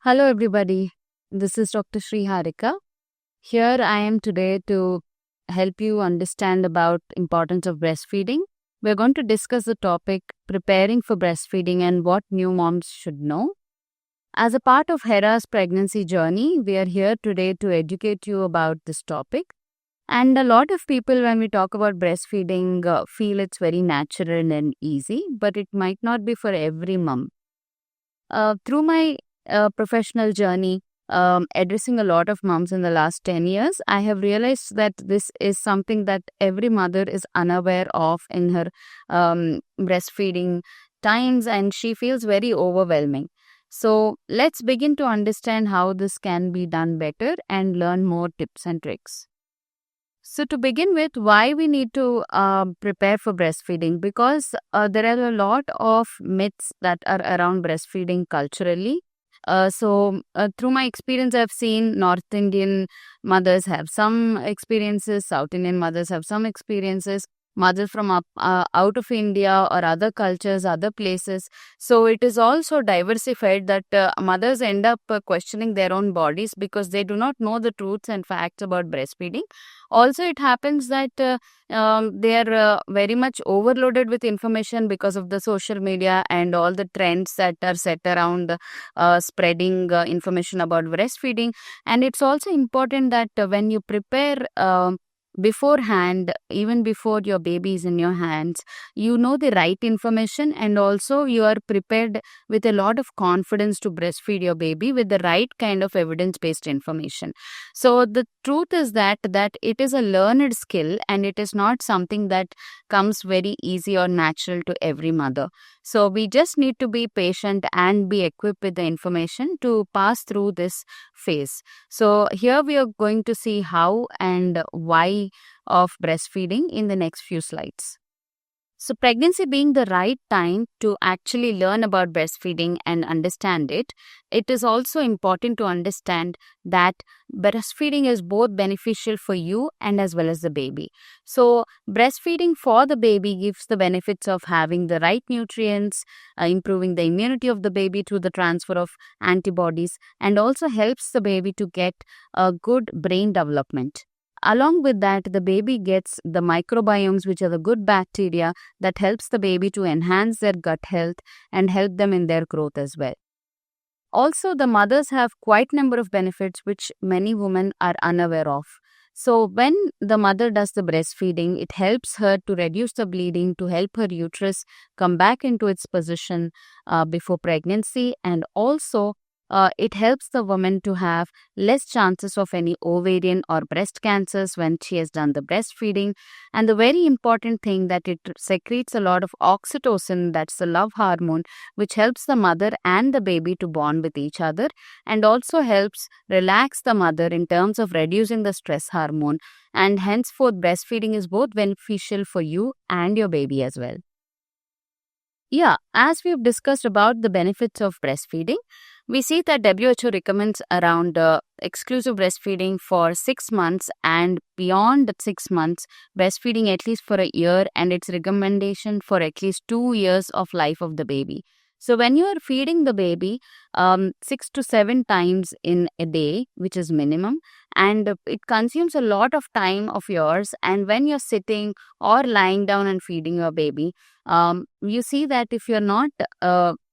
Hello, everybody. This is Dr. Sri Harika. Here I am today to help you understand about importance of breastfeeding. We're going to discuss the topic preparing for breastfeeding and what new moms should know. As a part of Hera's pregnancy journey, we are here today to educate you about this topic. And a lot of people, when we talk about breastfeeding, feel it's very natural and easy, but it might not be for every mom. Through my professional journey, addressing a lot of moms in the last 10 years, I have realized that this is something that every mother is unaware of in her breastfeeding times, and she feels very overwhelming. So, let's begin to understand how this can be done better and learn more tips and tricks. So, to begin with, why we need to prepare for breastfeeding? Because there are a lot of myths that are around breastfeeding culturally. Through my experience, I've seen North Indian mothers have some experiences, South Indian mothers have some experiences, mothers from out of India or other cultures, other places. So, it is also diversified that mothers end up questioning their own bodies because they do not know the truths and facts about breastfeeding. Also, it happens that they are very much overloaded with information because of the social media and all the trends that are set around spreading information about breastfeeding. And it's also important that when you prepare beforehand, even before your baby is in your hands, you know the right information, and also you are prepared with a lot of confidence to breastfeed your baby with the right kind of evidence-based information. So the truth is that it is a learned skill, and it is not something that comes very easy or natural to every mother. So we just need to be patient and be equipped with the information to pass through this phase. So here we are going to see how and why of breastfeeding in the next few slides. So, pregnancy being the right time to actually learn about breastfeeding and understand it, it is also important to understand that breastfeeding is both beneficial for you and as well as the baby. So, breastfeeding for the baby gives the benefits of having the right nutrients, improving the immunity of the baby through the transfer of antibodies, and also helps the baby to get a good brain development. Along with that, the baby gets the microbiomes, which are the good bacteria that helps the baby to enhance their gut health and help them in their growth as well. Also, the mothers have quite number of benefits which many women are unaware of. So, when the mother does the breastfeeding, it helps her to reduce the bleeding, to help her uterus come back into its position before pregnancy, and also it helps the woman to have less chances of any ovarian or breast cancers when she has done the breastfeeding. And the very important thing that it secretes a lot of oxytocin, that's the love hormone, which helps the mother and the baby to bond with each other, and also helps relax the mother in terms of reducing the stress hormone. And henceforth, breastfeeding is both beneficial for you and your baby as well. Yeah, as we've discussed about the benefits of breastfeeding, we see that WHO recommends around exclusive breastfeeding for 6 months, and beyond 6 months, breastfeeding at least for a year, and its recommendation for at least 2 years of life of the baby. So when you are feeding the baby 6 to 7 times in a day, which is minimum, and it consumes a lot of time of yours, and when you're sitting or lying down and feeding your baby, you see that if you're not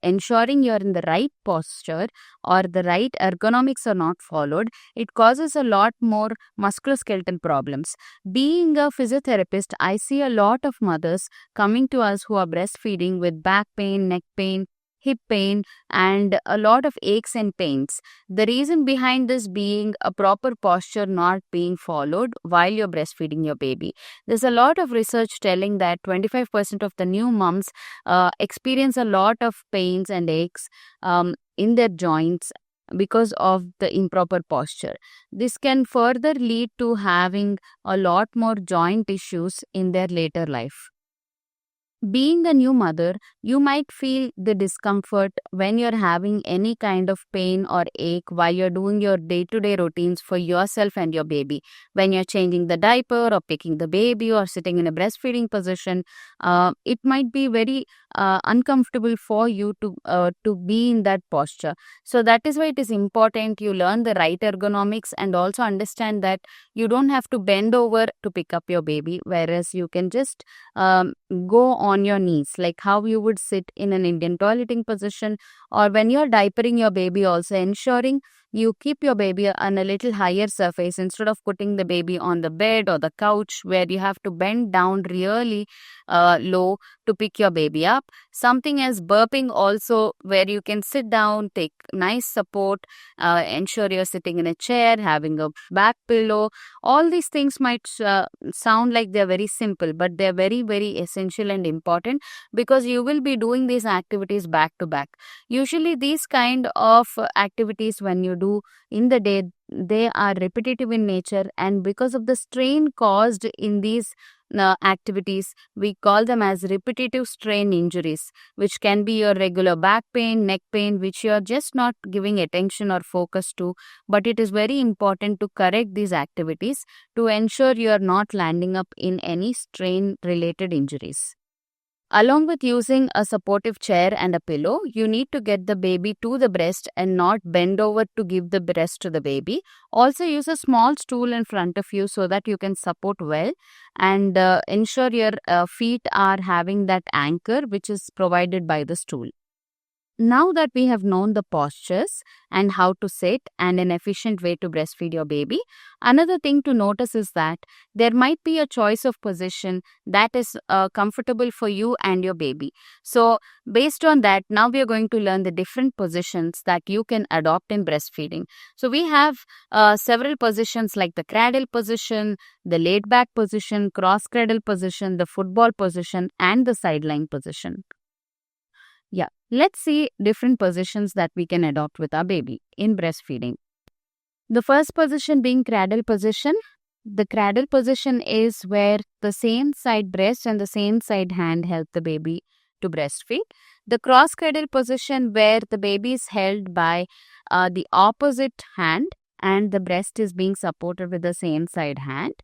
ensuring you're in the right posture or the right ergonomics are not followed, it causes a lot more musculoskeletal problems. Being a physiotherapist, I see a lot of mothers coming to us who are breastfeeding with back pain, neck pain, hip pain, and a lot of aches and pains. The reason behind this being a proper posture not being followed while you're breastfeeding your baby. There's a lot of research telling that 25% of the new moms experience a lot of pains and aches in their joints because of the improper posture. This can further lead to having a lot more joint issues in their later life. Being a new mother, you might feel the discomfort when you're having any kind of pain or ache while you're doing your day to day routines for yourself and your baby. When you're changing the diaper or picking the baby or sitting in a breastfeeding position, it might be very uncomfortable for you to be in that posture. So, that is why it is important you learn the right ergonomics and also understand that you don't have to bend over to pick up your baby, whereas you can just go on your knees, like how you would sit in an Indian toileting position, or when you're diapering your baby, also ensuring you keep your baby on a little higher surface instead of putting the baby on the bed or the couch where you have to bend down really low to pick your baby up. Something as burping also, where you can sit down, take nice support, ensure you're sitting in a chair, having a back pillow. All these things might sound like they're very simple, but they're very, very essential and important because you will be doing these activities back to back. Usually, these kind of activities, when you do in the day, they are repetitive in nature, and because of the strain caused in these activities, we call them as repetitive strain injuries, which can be your regular back pain, neck pain, which you are just not giving attention or focus to. But it is very important to correct these activities to ensure you are not landing up in any strain related injuries. Along with using a supportive chair and a pillow, you need to get the baby to the breast and not bend over to give the breast to the baby. Also, use a small stool in front of you so that you can support well, and ensure your feet are having that anchor which is provided by the stool. Now that we have known the postures and how to sit and an efficient way to breastfeed your baby, another thing to notice is that there might be a choice of position that is comfortable for you and your baby. So, based on that, now we are going to learn the different positions that you can adopt in breastfeeding. So, we have several positions like the cradle position, the laid back position, cross cradle position, the football position, and the sideline position. Yeah, let's see different positions that we can adopt with our baby in breastfeeding. The first position being cradle position. The cradle position is where the same side breast and the same side hand help the baby to breastfeed. The cross cradle position, where the baby is held by the opposite hand and the breast is being supported with the same side hand.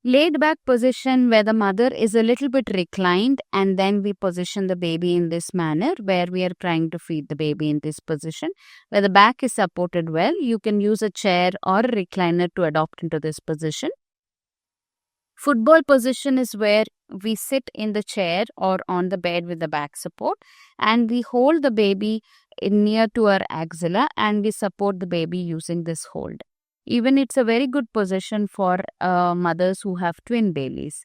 Laid back position, where the mother is a little bit reclined and then we position the baby in this manner where we are trying to feed the baby in this position. Where the back is supported well, you can use a chair or a recliner to adopt into this position. Football position is where we sit in the chair or on the bed with the back support, and we hold the baby near to our axilla and we support the baby using this hold. Even it's a very good position for mothers who have twin babies.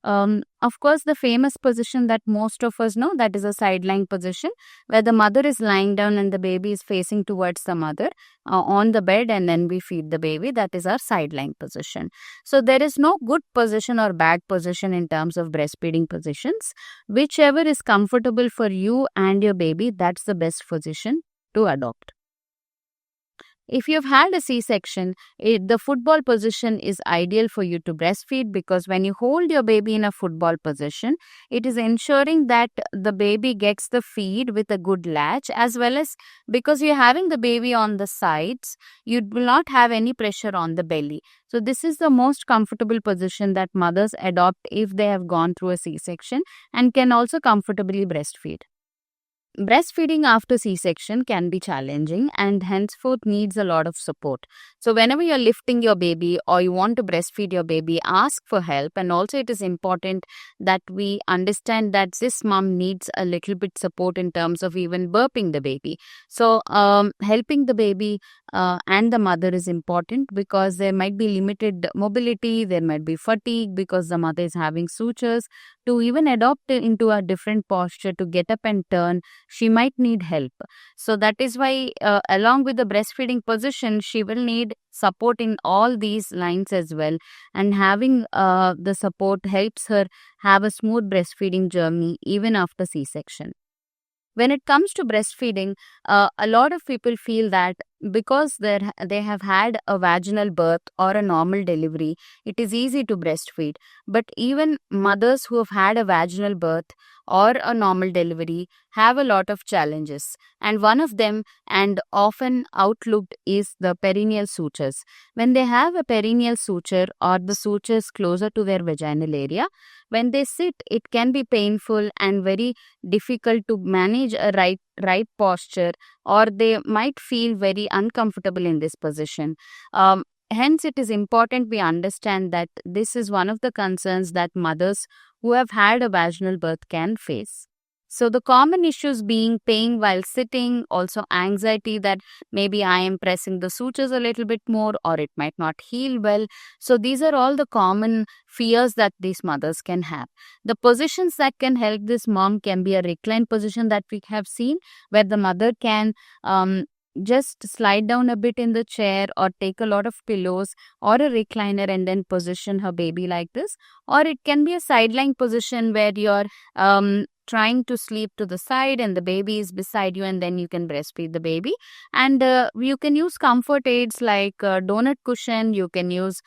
Of course, the famous position that most of us know, that is a sideline position, where the mother is lying down and the baby is facing towards the mother on the bed, and then we feed the baby. That is our sideline position. So there is no good position or bad position in terms of breastfeeding positions. Whichever is comfortable for you and your baby, that's the best position to adopt. If you've had a C-section, the football position is ideal for you to breastfeed, because when you hold your baby in a football position, it is ensuring that the baby gets the feed with a good latch, as well as because you're having the baby on the sides, you will not have any pressure on the belly. So this is the most comfortable position that mothers adopt if they have gone through a C-section and can also comfortably breastfeed. Breastfeeding after C-section can be challenging and henceforth needs a lot of support. So whenever you're lifting your baby or you want to breastfeed your baby, ask for help. And also it is important that we understand that this mom needs a little bit support in terms of even burping the baby. So helping the baby and the mother is important, because there might be limited mobility, there might be fatigue because the mother is having sutures. To even adopt into a different posture to get up and turn, she might need help. So that is why along with the breastfeeding position, she will need support in all these lines as well. And having the support helps her have a smooth breastfeeding journey even after C-section. When it comes to breastfeeding, a lot of people feel that because they have had a vaginal birth or a normal delivery, it is easy to breastfeed. But even mothers who have had a vaginal birth or a normal delivery have a lot of challenges. And one of them, and often outlooked, is the perineal sutures. When they have a perineal suture or the sutures closer to their vaginal area, when they sit, it can be painful and very difficult to manage a right posture, or they might feel very uncomfortable in this position. Hence, it is important we understand that this is one of the concerns that mothers who have had a vaginal birth can face. So, the common issues being pain while sitting, also anxiety that maybe I am pressing the sutures a little bit more or it might not heal well. So, these are all the common fears that these mothers can have. The positions that can help this mom can be a reclined position that we have seen, where the mother can just slide down a bit in the chair or take a lot of pillows or a recliner and then position her baby like this. Or it can be a sideline position where you're trying to sleep to the side and the baby is beside you, and then you can breastfeed the baby. And you can use comfort aids like donut cushion. You can use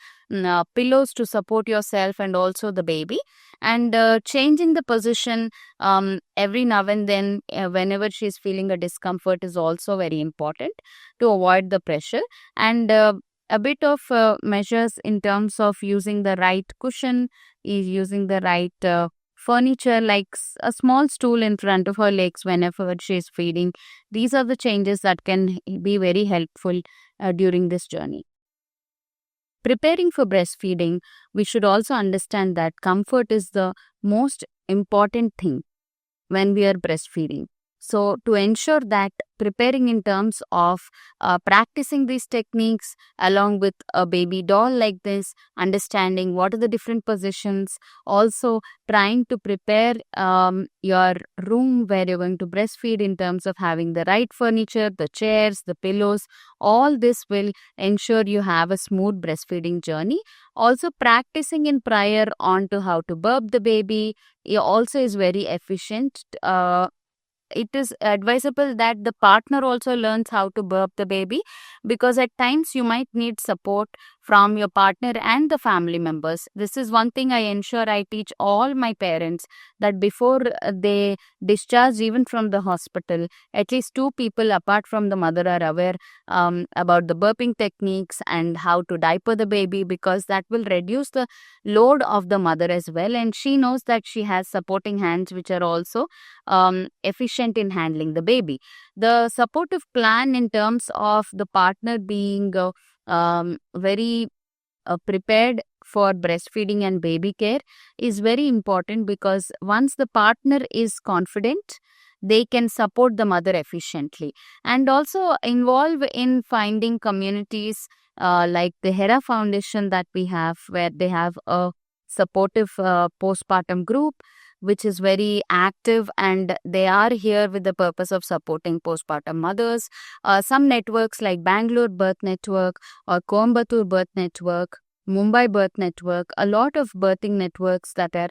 pillows to support yourself and also the baby. And changing the position every now and then, whenever she's feeling a discomfort, is also very important to avoid the pressure. And a bit of measures in terms of using the right cushion, is using the right furniture, like a small stool in front of her legs whenever she is feeding. These are the changes that can be very helpful during this journey. Preparing for breastfeeding, we should also understand that comfort is the most important thing when we are breastfeeding. So, to ensure that preparing in terms of practicing these techniques along with a baby doll like this, understanding what are the different positions, also trying to prepare your room where you're going to breastfeed in terms of having the right furniture, the chairs, the pillows, all this will ensure you have a smooth breastfeeding journey. Also, practicing in prior on to how to burp the baby also is very efficient. It is advisable that the partner also learns how to burp the baby, because at times you might need support from your partner and the family members. This is one thing I ensure I teach all my parents, that before they discharge even from the hospital, at least two people apart from the mother are aware about the burping techniques and how to diaper the baby, because that will reduce the load of the mother as well, and she knows that she has supporting hands which are also efficient in handling the baby. The supportive plan in terms of the partner being very prepared for breastfeeding and baby care is very important, because once the partner is confident, they can support the mother efficiently. And also involve in finding communities like the Hera Foundation that we have, where they have a supportive postpartum group which is very active, and they are here with the purpose of supporting postpartum mothers. Some networks like Bangalore Birth Network or Coimbatore Birth Network, Mumbai Birth Network, a lot of birthing networks that are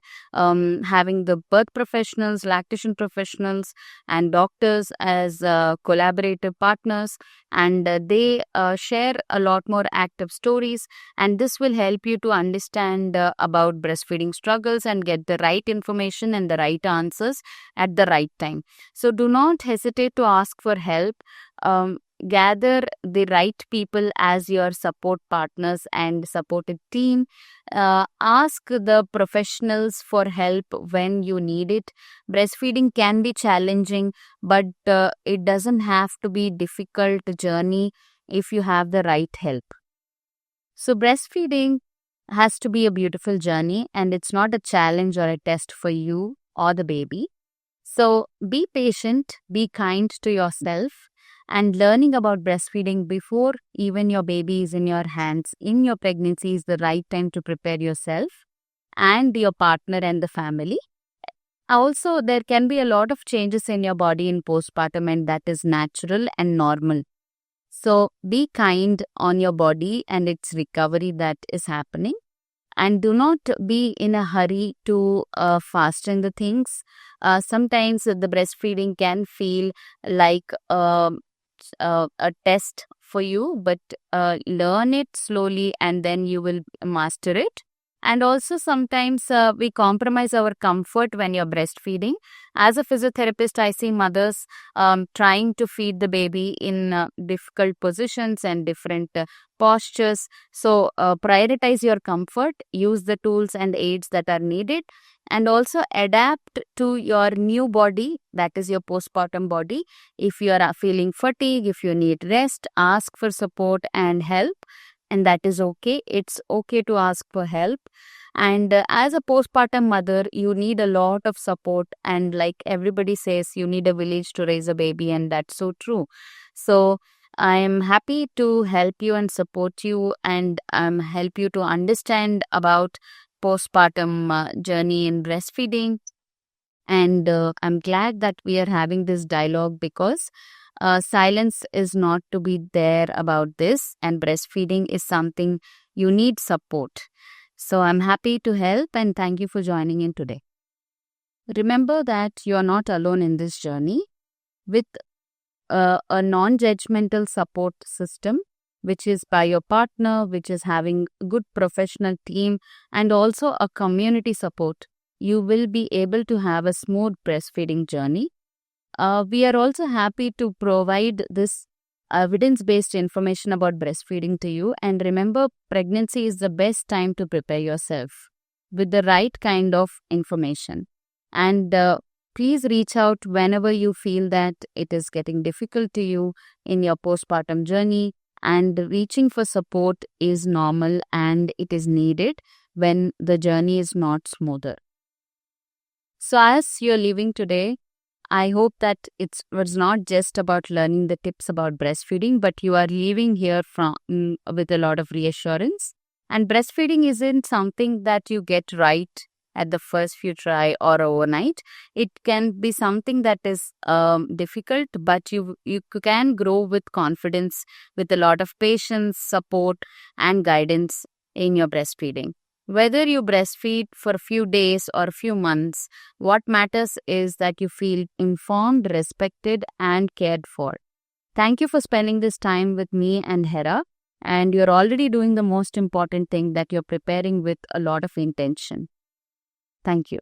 having the birth professionals, lactation professionals, and doctors as collaborative partners, and they share a lot more active stories, and this will help you to understand about breastfeeding struggles and get the right information and the right answers at the right time. So do not hesitate to ask for help. Gather the right people as your support partners and supportive team. Ask the professionals for help when you need it. Breastfeeding can be challenging, but it doesn't have to be a difficult journey if you have the right help. So breastfeeding has to be a beautiful journey, and it's not a challenge or a test for you or the baby. So be patient, be kind to yourself, and learning about breastfeeding before even your baby is in your hands in your pregnancy is the right time to prepare yourself and your partner and the family. Also, there can be a lot of changes in your body in postpartum, and that is natural and normal. So be kind on your body and its recovery that is happening. And do not be in a hurry to fasten the things. Sometimes the breastfeeding can feel like a test for you, but learn it slowly and then you will master it. And also sometimes we compromise our comfort when you're breastfeeding. As a physiotherapist, I see mothers trying to feed the baby in difficult positions and different postures. So prioritize your comfort, use the tools and aids that are needed, and also adapt to your new body, that is your postpartum body. If you are feeling fatigue, if you need rest, ask for support and help, and that is okay. It's okay to ask for help. And as a postpartum mother, you need a lot of support, and like everybody says, you need a village to raise a baby, and that's so true. So I am happy to help you and support you, and help you to understand about postpartum journey in breastfeeding. And I'm glad that we are having this dialogue, because silence is not to be there about this, and breastfeeding is something you need support. So I'm happy to help, and thank you for joining in today. Remember that you are not alone in this journey. With a non-judgmental support system, which is by your partner, which is having a good professional team, and also a community support, you will be able to have a smooth breastfeeding journey. We are also happy to provide this evidence-based information about breastfeeding to you. And remember, pregnancy is the best time to prepare yourself with the right kind of information. And please reach out whenever you feel that it is getting difficult to you in your postpartum journey. And reaching for support is normal, and it is needed when the journey is not smoother. So as you're leaving today, I hope that it was not just about learning the tips about breastfeeding, but you are leaving here with a lot of reassurance. And breastfeeding isn't something that you get right at the first few try or overnight. It can be something that is difficult, but you can grow with confidence, with a lot of patience, support, and guidance in your breastfeeding. Whether you breastfeed for a few days or a few months, what matters is that you feel informed, respected, and cared for. Thank you for spending this time with me and Hera. And you're already doing the most important thing, that you're preparing with a lot of intention. Thank you.